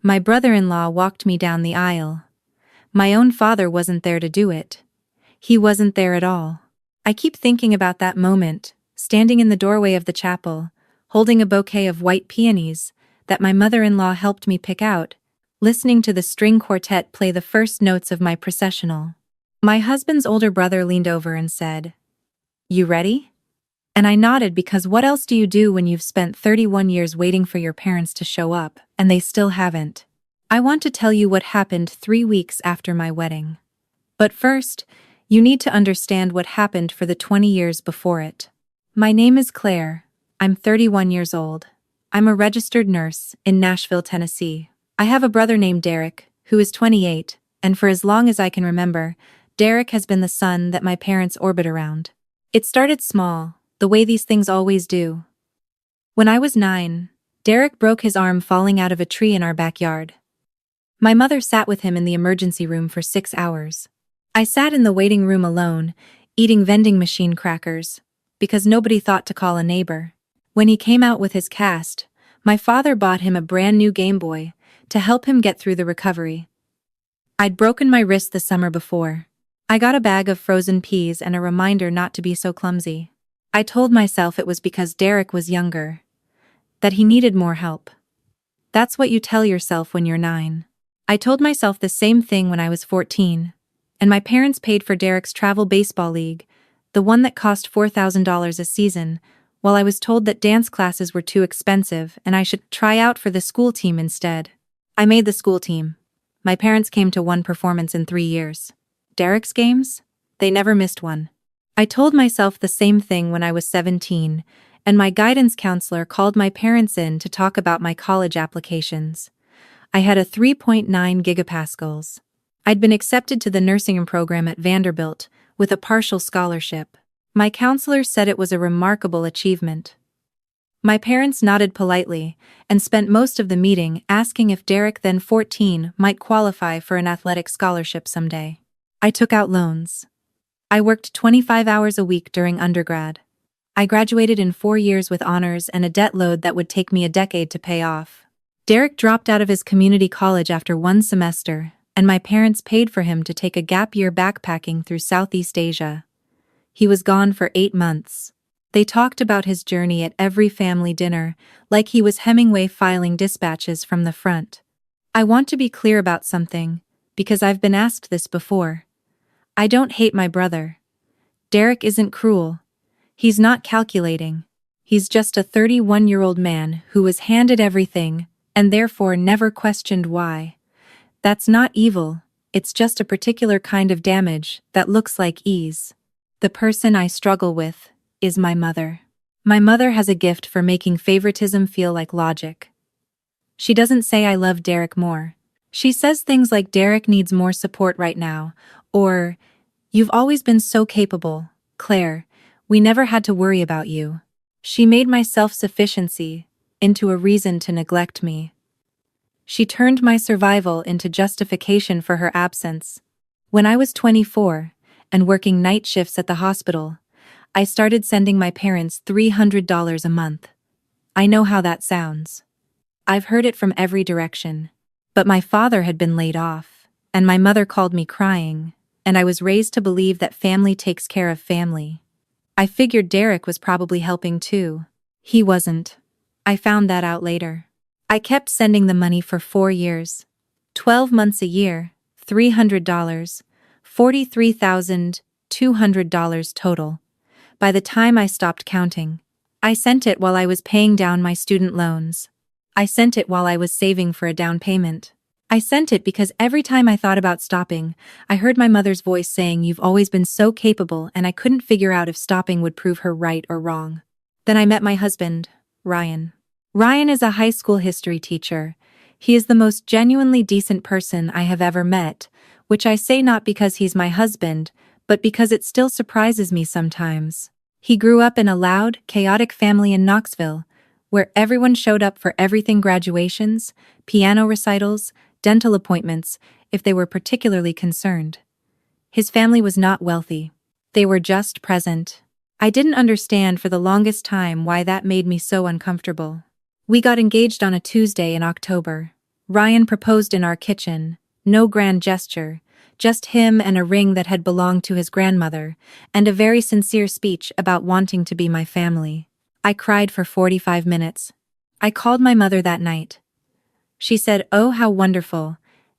My brother-in-law walked me down the aisle. My own father wasn't there to do it. He wasn't there at all. I keep thinking about that moment, standing in the doorway of the chapel, holding a bouquet of white peonies that my mother-in-law helped me pick out, listening to the string quartet play the first notes of my processional. My husband's older brother leaned over and said, "You ready?" And I nodded because what else do you do when you've spent 31 years waiting for your parents to show up, and they still haven't? I want to tell you what happened 3 weeks after my wedding. But first, you need to understand what happened for the 20 years before it. My name is Claire. I'm 31 years old. I'm a registered nurse in Nashville, Tennessee. I have a brother named Derek, who is 28, and for as long as I can remember, Derek has been the sun that my parents orbit around. It started small, the way these things always do. When I was 9, Derek broke his arm falling out of a tree in our backyard. My mother sat with him in the emergency room for 6 hours. I sat in the waiting room alone, eating vending machine crackers, because nobody thought to call a neighbor. When he came out with his cast, my father bought him a brand new Game Boy to help him get through the recovery. I'd broken my wrist the summer before. I got a bag of frozen peas and a reminder not to be so clumsy. I told myself it was because Derek was younger, that he needed more help. That's what you tell yourself when you're 9. I told myself the same thing when I was 14, and my parents paid for Derek's travel baseball league, the one that cost $4,000 a season, while I was told that dance classes were too expensive and I should try out for the school team instead. I made the school team. My parents came to 1 performance in 3 years. Derek's games? They never missed one. I told myself the same thing when I was 17, and my guidance counselor called my parents in to talk about my college applications. I had a 3.9 gigapascals. I'd been accepted to the nursing program at Vanderbilt with a partial scholarship. My counselor said it was a remarkable achievement. My parents nodded politely and spent most of the meeting asking if Derek, then 14, might qualify for an athletic scholarship someday. I took out loans. I worked 25 hours a week during undergrad. I graduated in 4 years with honors and a debt load that would take me a decade to pay off. Derek dropped out of his community college after 1 semester, and my parents paid for him to take a gap year backpacking through Southeast Asia. He was gone for 8 months. They talked about his journey at every family dinner, like he was Hemingway filing dispatches from the front. I want to be clear about something, because I've been asked this before. I don't hate my brother. Derek isn't cruel. He's not calculating. He's just a 31-year-old man who was handed everything, and therefore never questioned why. That's not evil, it's just a particular kind of damage that looks like ease. The person I struggle with is my mother. My mother has a gift for making favoritism feel like logic. She doesn't say I love Derek more. She says things like Derek needs more support right now, or, "You've always been so capable, Claire, we never had to worry about you." She made my self-sufficiency into a reason to neglect me. She turned my survival into justification for her absence. When I was 24 and working night shifts at the hospital, I started sending my parents $300 a month. I know how that sounds. I've heard it from every direction. But my father had been laid off, and my mother called me crying, and I was raised to believe that family takes care of family. I figured Derek was probably helping too. He wasn't. I found that out later. I kept sending the money for 4 years. 12 months a year, $300, $43,200 total. By the time I stopped counting, I sent it while I was paying down my student loans. I sent it while I was saving for a down payment. I sent it because every time I thought about stopping, I heard my mother's voice saying, "You've always been so capable," and I couldn't figure out if stopping would prove her right or wrong. Then I met my husband, Ryan. Ryan is a high school history teacher. He is the most genuinely decent person I have ever met, which I say not because he's my husband, but because it still surprises me sometimes. He grew up in a loud, chaotic family in Knoxville, where everyone showed up for everything: graduations, piano recitals, dental appointments, if they were particularly concerned. His family was not wealthy. They were just present. I didn't understand for the longest time why that made me so uncomfortable. We got engaged on a Tuesday in October. Ryan proposed in our kitchen, no grand gesture, just him and a ring that had belonged to his grandmother, and a very sincere speech about wanting to be my family. I cried for 45 minutes. I called my mother that night. She said, "Oh, how wonderful,"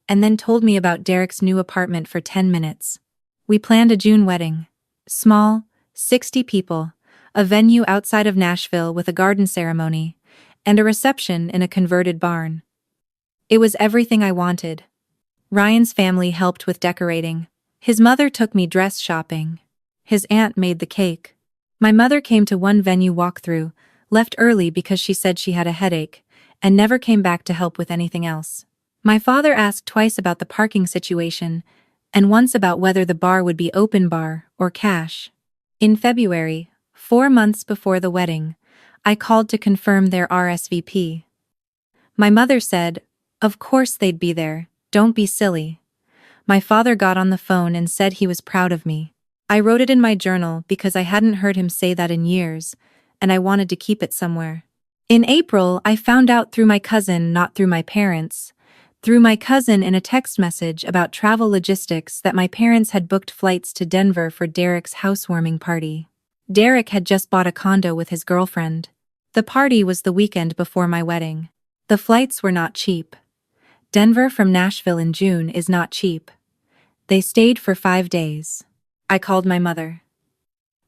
and then told me about Derek's new apartment for 10 minutes. We planned a June wedding. Small, 60 people, a venue outside of Nashville with a garden ceremony, and a reception in a converted barn. It was everything I wanted. Ryan's family helped with decorating. His mother took me dress shopping. His aunt made the cake. My mother came to one venue walkthrough, left early because she said she had a headache, and never came back to help with anything else. My father asked twice about the parking situation, and once about whether the bar would be open bar or cash. In February, 4 months before the wedding, I called to confirm their RSVP. My mother said, "Of course they'd be there, don't be silly." My father got on the phone and said he was proud of me. I wrote it in my journal because I hadn't heard him say that in years, and I wanted to keep it somewhere. In April, I found out through my cousin, not through my parents, through my cousin in a text message about travel logistics, that my parents had booked flights to Denver for Derek's housewarming party. Derek had just bought a condo with his girlfriend. The party was the weekend before my wedding. The flights were not cheap. Denver from Nashville in June is not cheap. They stayed for 5 days. I called my mother.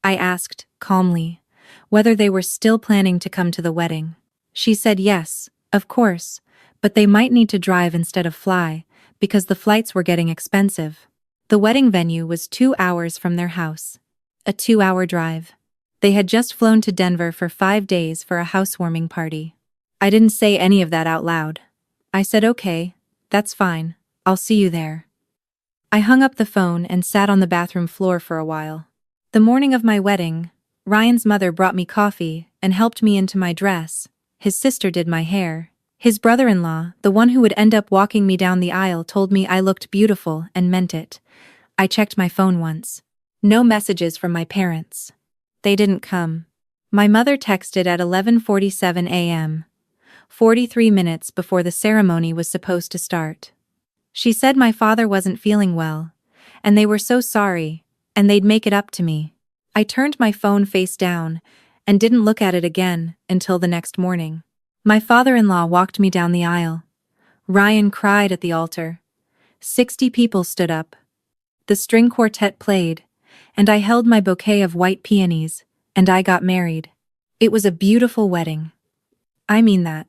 I asked, calmly, whether they were still planning to come to the wedding. She said yes, of course, but they might need to drive instead of fly, because the flights were getting expensive. The wedding venue was 2 hours from their house. A 2-hour drive. They had just flown to Denver for 5 days for a housewarming party. I didn't say any of that out loud. I said, "Okay, that's fine, I'll see you there." I hung up the phone and sat on the bathroom floor for a while. The morning of my wedding, Ryan's mother brought me coffee and helped me into my dress. His sister did my hair. His brother-in-law, the one who would end up walking me down the aisle, told me I looked beautiful and meant it. I checked my phone once. No messages from my parents. They didn't come. My mother texted at 11:47 a.m., 43 minutes before the ceremony was supposed to start. She said my father wasn't feeling well, and they were so sorry, and they'd make it up to me. I turned my phone face down and didn't look at it again until the next morning. My father-in-law walked me down the aisle. Ryan cried at the altar. 60 people stood up. The string quartet played, and I held my bouquet of white peonies, and I got married. It was a beautiful wedding. I mean that.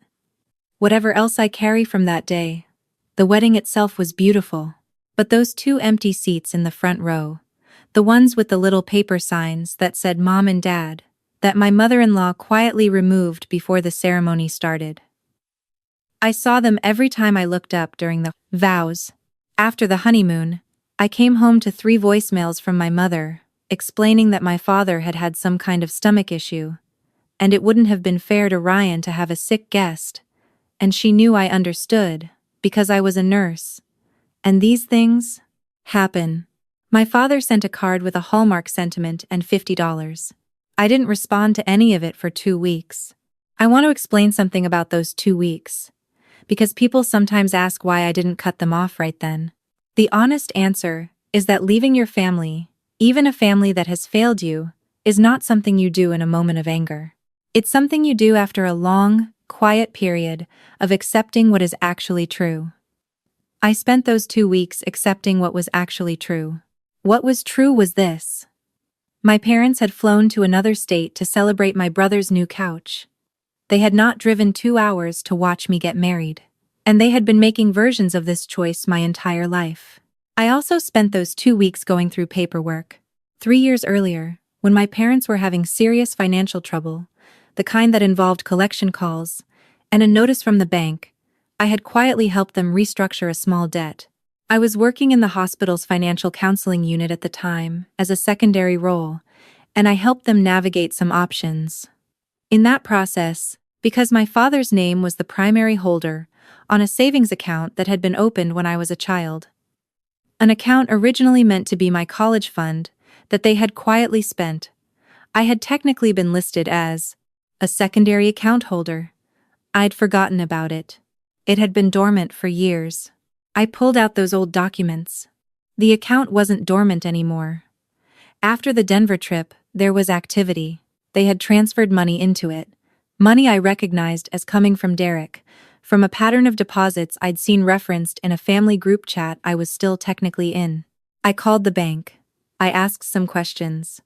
Whatever else I carry from that day, the wedding itself was beautiful. But those 2 empty seats in the front row, the ones with the little paper signs that said Mom and Dad, that my mother-in-law quietly removed before the ceremony started. I saw them every time I looked up during the vows. After the honeymoon, I came home to 3 voicemails from my mother, explaining that my father had had some kind of stomach issue, and it wouldn't have been fair to Ryan to have a sick guest, and she knew I understood, because I was a nurse. And these things happen. My father sent a card with a Hallmark sentiment and $50. I didn't respond to any of it for 2 weeks. I want to explain something about those 2 weeks, because people sometimes ask why I didn't cut them off right then. The honest answer is that leaving your family, even a family that has failed you, is not something you do in a moment of anger. It's something you do after a long, quiet period of accepting what is actually true. I spent those 2 weeks accepting what was actually true. What was true was this. My parents had flown to another state to celebrate my brother's new couch. They had not driven 2 hours to watch me get married. And they had been making versions of this choice my entire life. I also spent those 2 weeks going through paperwork. 3 years earlier, when my parents were having serious financial trouble, the kind that involved collection calls, and a notice from the bank, I had quietly helped them restructure a small debt. I was working in the hospital's financial counseling unit at the time as a secondary role, and I helped them navigate some options. In that process, because my father's name was the primary holder on a savings account that had been opened when I was a child, an account originally meant to be my college fund that they had quietly spent, I had technically been listed as a secondary account holder. I'd forgotten about it. It had been dormant for years. I pulled out those old documents. The account wasn't dormant anymore. After the Denver trip, there was activity. They had transferred money into it. Money I recognized as coming from Derek, from a pattern of deposits I'd seen referenced in a family group chat I was still technically in. I called the bank. I asked some questions.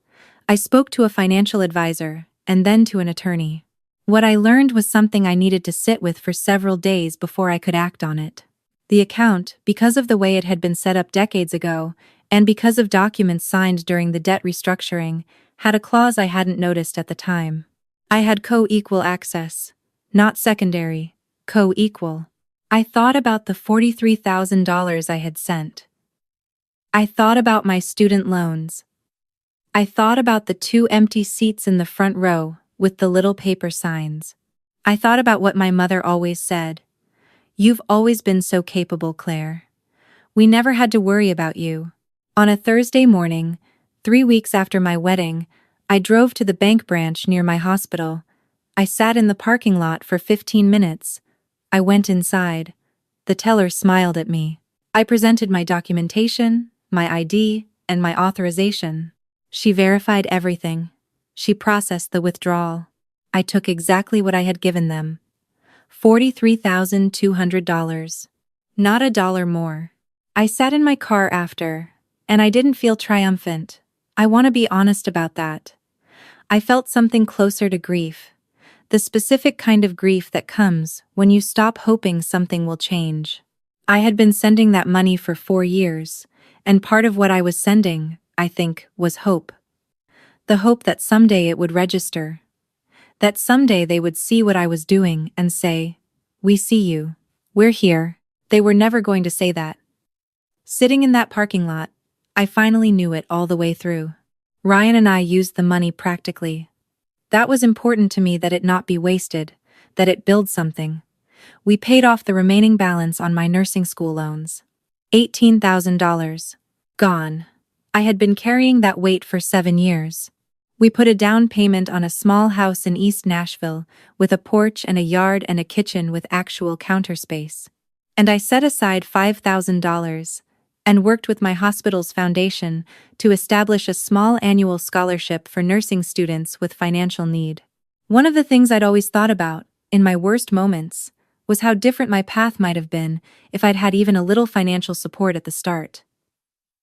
I spoke to a financial advisor, and then to an attorney. What I learned was something I needed to sit with for several days before I could act on it. The account, because of the way it had been set up decades ago, and because of documents signed during the debt restructuring, had a clause I hadn't noticed at the time. I had co-equal access. Not secondary. Co-equal. I thought about the $43,000 I had sent. I thought about my student loans. I thought about the 2 empty seats in the front row with the little paper signs. I thought about what my mother always said. "You've always been so capable, Claire. We never had to worry about you." On a Thursday morning, 3 weeks after my wedding, I drove to the bank branch near my hospital. I sat in the parking lot for 15 minutes. I went inside. The teller smiled at me. I presented my documentation, my ID, and my authorization. She verified everything. She processed the withdrawal. I took exactly what I had given them. $43,200. Not a dollar more. I sat in my car after, and I didn't feel triumphant. I want to be honest about that. I felt something closer to grief. The specific kind of grief that comes when you stop hoping something will change. I had been sending that money for 4 years, and part of what I was sending, I think, was hope. The hope that someday it would register. That someday they would see what I was doing and say, "We see you. We're here." They were never going to say that. Sitting in that parking lot, I finally knew it all the way through. Ryan and I used the money practically. That was important to me, that it not be wasted, that it build something. We paid off the remaining balance on my nursing school loans. $18,000. Gone. I had been carrying that weight for 7 years. We put a down payment on a small house in East Nashville, with a porch and a yard and a kitchen with actual counter space. And I set aside $5,000 and worked with my hospital's foundation to establish a small annual scholarship for nursing students with financial need. One of the things I'd always thought about, in my worst moments, was how different my path might have been if I'd had even a little financial support at the start.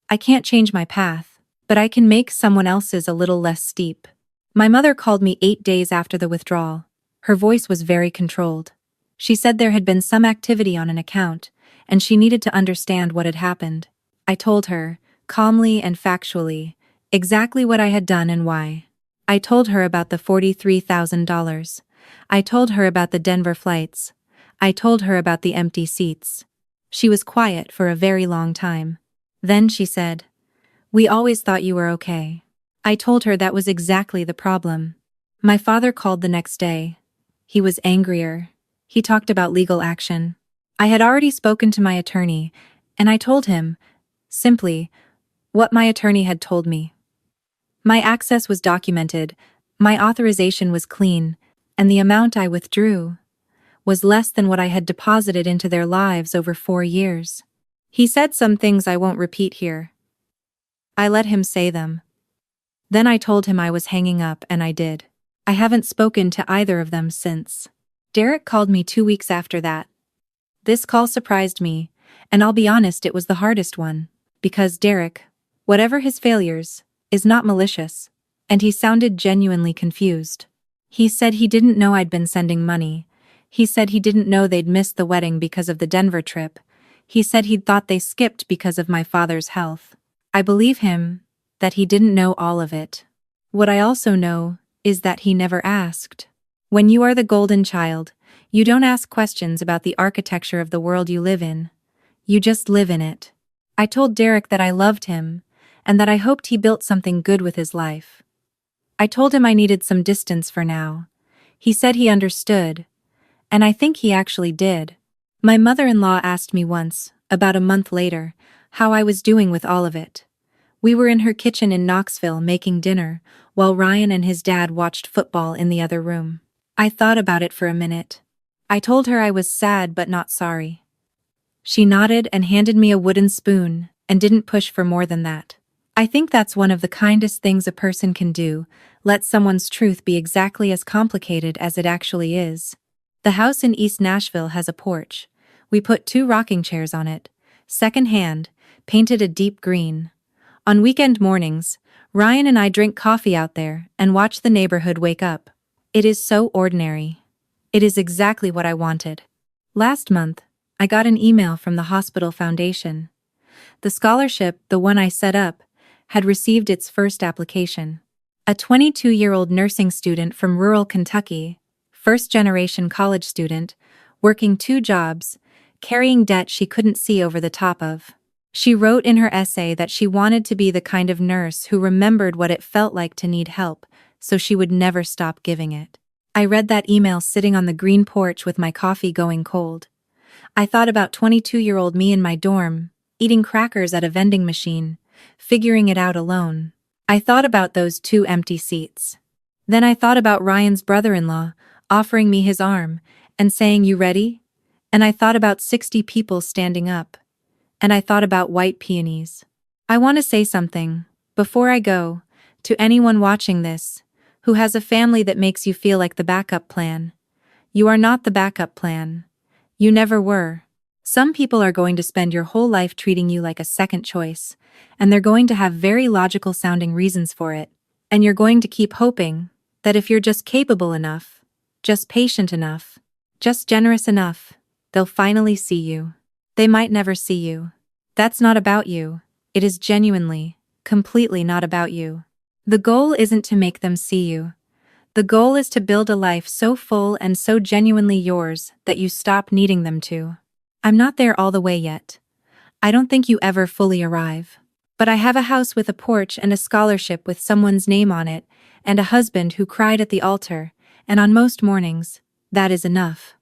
I can't change my path, but I can make someone else's a little less steep. My mother called me 8 days after the withdrawal. Her voice was very controlled. She said there had been some activity on an account, and she needed to understand what had happened. I told her, calmly and factually, exactly what I had done and why. I told her about the $43,000. I told her about the Denver flights. I told her about the empty seats. She was quiet for a very long time. Then she said, "We always thought you were okay." I told her that was exactly the problem. My father called the next day. He was angrier. He talked about legal action. I had already spoken to my attorney, and I told him, simply, what my attorney had told me. My access was documented, my authorization was clean, and the amount I withdrew was less than what I had deposited into their lives over 4 years. He said some things I won't repeat here. I let him say them. Then I told him I was hanging up, and I did. I haven't spoken to either of them since. Derek called me 2 weeks after that. This call surprised me, and I'll be honest, it was the hardest one, because Derek, whatever his failures, is not malicious, and he sounded genuinely confused. He said he didn't know I'd been sending money. He said he didn't know they'd missed the wedding because of the Denver trip. He said he'd thought they skipped because of my father's health. I believe him, that he didn't know all of it. What I also know is that he never asked. When you are the golden child, you don't ask questions about the architecture of the world you live in. You just live in it. I told Derek that I loved him, and that I hoped he built something good with his life. I told him I needed some distance for now. He said he understood, and I think he actually did. My mother-in-law asked me once, about a month later, how I was doing with all of it. We were in her kitchen in Knoxville making dinner, while Ryan and his dad watched football in the other room. I thought about it for a minute. I told her I was sad but not sorry. She nodded and handed me a wooden spoon, and didn't push for more than that. I think that's one of the kindest things a person can do, let someone's truth be exactly as complicated as it actually is. The house in East Nashville has a porch. We put 2 rocking chairs on it, second-hand, painted a deep green. On weekend mornings, Ryan and I drink coffee out there and watch the neighborhood wake up. It is so ordinary. It is exactly what I wanted. Last month, I got an email from the hospital foundation. The scholarship, the one I set up, had received its first application. A 22-year-old nursing student from rural Kentucky, first-generation college student, working 2 jobs, carrying debt she couldn't see over the top of. She wrote in her essay that she wanted to be the kind of nurse who remembered what it felt like to need help, so she would never stop giving it. I read that email sitting on the green porch with my coffee going cold. I thought about 22-year-old me in my dorm, eating crackers at a vending machine, figuring it out alone. I thought about those 2 empty seats. Then I thought about Ryan's brother-in-law offering me his arm and saying, "You ready?" And I thought about 60 people standing up. And I thought about white peonies. I want to say something, before I go, to anyone watching this, who has a family that makes you feel like the backup plan. You are not the backup plan. You never were. Some people are going to spend your whole life treating you like a second choice, and they're going to have very logical sounding reasons for it. And you're going to keep hoping that if you're just capable enough, just patient enough, just generous enough, they'll finally see you. They might never see you. That's not about you. It is genuinely, completely not about you. The goal isn't to make them see you. The goal is to build a life so full and so genuinely yours that you stop needing them to. I'm not there all the way yet. I don't think you ever fully arrive. But I have a house with a porch and a scholarship with someone's name on it, and a husband who cried at the altar, and on most mornings, that is enough.